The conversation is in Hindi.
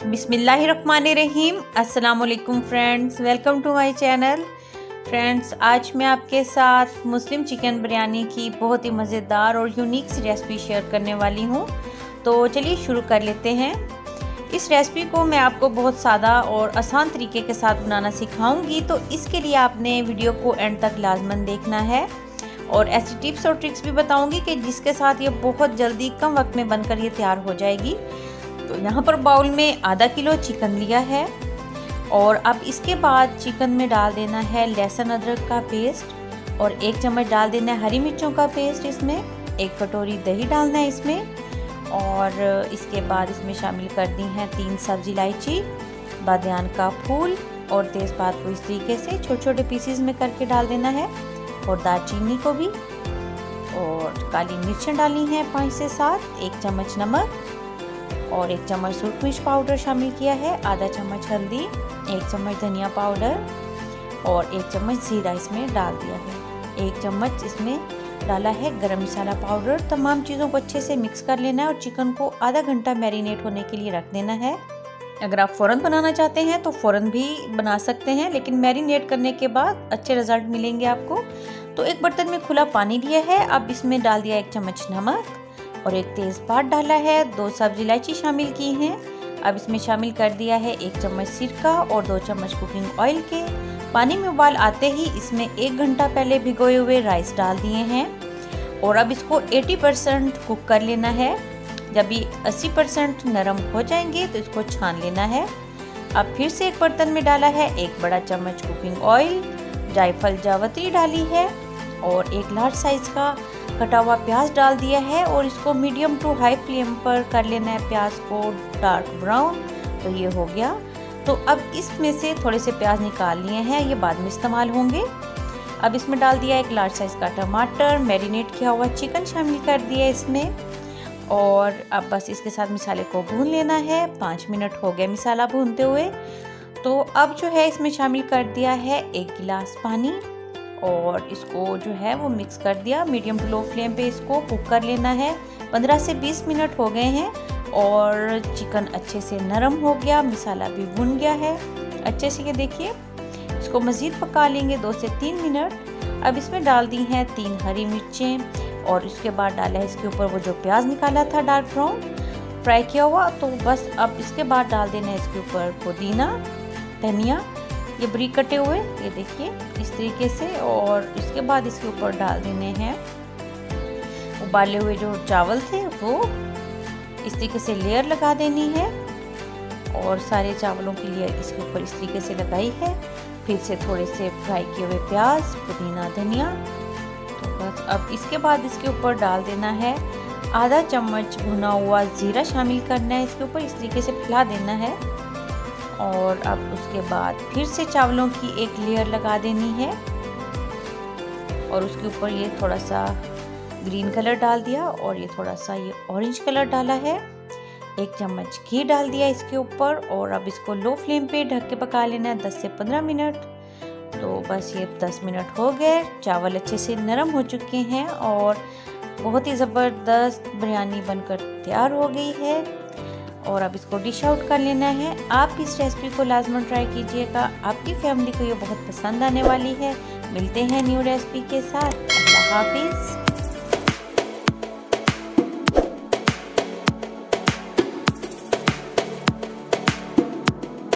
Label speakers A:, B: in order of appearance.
A: बिस्मिल्लाहिर्रहमानिर्रहीम। अस्सलाम वालेकुम friends, welcome to my channel. Friends, आज मैं आपके साथ मुस्लिम चिकन बिरयानी की बहुत ही मज़ेदार और यूनिक सी रेसिपी शेयर करने वाली हूँ। तो चलिए शुरू कर लेते हैं। इस रेसिपी को मैं आपको बहुत सादा और आसान तरीके के साथ बनाना सिखाऊंगी, तो इसके लिए आपने वीडियो को एंड तक लाजमन देखना है और ऐसी टिप्स और ट्रिक्स भी बताऊंगी कि जिसके साथ ये बहुत जल्दी कम वक्त में बनकर ये तैयार हो जाएगी। तो यहाँ पर बाउल में आधा किलो चिकन लिया है और अब इसके बाद चिकन में डाल देना है लहसुन अदरक का पेस्ट और 1 चम्मच डाल देना है हरी मिर्चों का पेस्ट। इसमें 1 कटोरी दही डालना है इसमें और इसके बाद इसमें शामिल कर दी हैं 3 सब्ज़ इलायची, बादियान का फूल और तेज़पात को इस तरीके से छोटे छोटे पीसीज में करके डाल देना है और दालचीनी को भी, और काली मिर्चें डाली हैं 5 से 7, 1 चम्मच नमक और 1 चम्मच सुरख मिर्च पाउडर शामिल किया है, आधा चम्मच हल्दी, 1 चम्मच धनिया पाउडर और 1 चम्मच जीरा इसमें डाल दिया है। 1 चम्मच इसमें डाला है गरम मसाला पाउडर। तमाम चीज़ों को अच्छे से मिक्स कर लेना है और चिकन को आधा घंटा मैरिनेट होने के लिए रख देना है। अगर आप फ़ौरन बनाना चाहते हैं तो फ़ौरन भी बना सकते हैं, लेकिन मैरिनेट करने के बाद अच्छे रिजल्ट मिलेंगे आपको। तो एक बर्तन में खुला पानी लिया है, अब इसमें डाल दिया 1 चम्मच नमक और 1 तेज़पात डाला है, 2 सब्ज़ इलायची शामिल की हैं। अब इसमें शामिल कर दिया है 1 चम्मच सिरका और 2 चम्मच कुकिंग ऑयल के। पानी में उबाल आते ही इसमें 1 घंटा पहले भिगोए हुए राइस डाल दिए हैं और अब इसको 80% कुक कर लेना है। जब ये 80% नरम हो जाएंगे तो इसको छान लेना है। अब फिर से एक बर्तन में डाला है 1 बड़ा चम्मच कुकिंग ऑयल, जायफल जावित्री डाली है और 1 लार्ज साइज़ का कटा हुआ प्याज डाल दिया है और इसको मीडियम टू हाई फ्लेम पर कर लेना है प्याज को डार्क ब्राउन। तो ये हो गया। तो अब इसमें से थोड़े से प्याज निकाल लिए हैं, ये बाद में इस्तेमाल होंगे। अब इसमें डाल दिया 1 लार्ज साइज़ का टमाटर, मैरिनेट किया हुआ चिकन शामिल कर दिया इसमें और अब बस इसके साथ मसाले को भून लेना है। 5 मिनट हो गए मसाला भूनते हुए। तो अब जो है इसमें शामिल कर दिया है 1 गिलास पानी और इसको जो है वो मिक्स कर दिया। मीडियम टू लो फ्लेम पे इसको कुक कर लेना है। 15 से 20 मिनट हो गए हैं और चिकन अच्छे से नरम हो गया, मसाला भी भुन गया है अच्छे से। ये देखिए, इसको मज़ीद पका लेंगे 2 से 3 मिनट। अब इसमें डाल दी हैं 3 हरी मिर्चें और उसके बाद डाला है इसके ऊपर वो जो प्याज निकाला था डार्क ब्राउन फ्राई किया हुआ। तो बस अब इसके बाद डाल देना है इसके ऊपर पुदीना, धनिया, ये बरीक कटे हुए, ये देखिए इस तरीके से। और इसके बाद इसके ऊपर डाल देने हैं उबाले हुए जो चावल थे, वो इस तरीके से लेयर लगा देनी है और सारे चावलों की लेयर इसके ऊपर इस तरीके से लगाई है। फिर से थोड़े से फ्राई किए हुए प्याज, पुदीना, धनिया। तो बस अब इसके बाद इसके ऊपर डाल देना है आधा चम्मच भुना हुआ जीरा शामिल करना है इसके ऊपर, इस तरीके से फैला देना है। और अब उसके बाद फिर से चावलों की एक लेयर लगा देनी है और उसके ऊपर ये थोड़ा सा ग्रीन कलर डाल दिया और ये थोड़ा सा ये ऑरेंज कलर डाला है। 1 चम्मच घी डाल दिया इसके ऊपर और अब इसको लो फ्लेम पे ढक के पका लेना है 10 से 15 मिनट। तो बस ये 10 मिनट हो गए, चावल अच्छे से नरम हो चुके हैं और बहुत ही ज़बरदस्त बिरयानी बनकर तैयार हो गई है। और अब इसको डिश आउट कर लेना है। आप इस रेसिपी को लाजमन ट्राई कीजिएगा, आपकी फैमिली को ये बहुत पसंद आने वाली है। मिलते हैं न्यू रेसिपी के साथ। अल्लाह हाफिज़।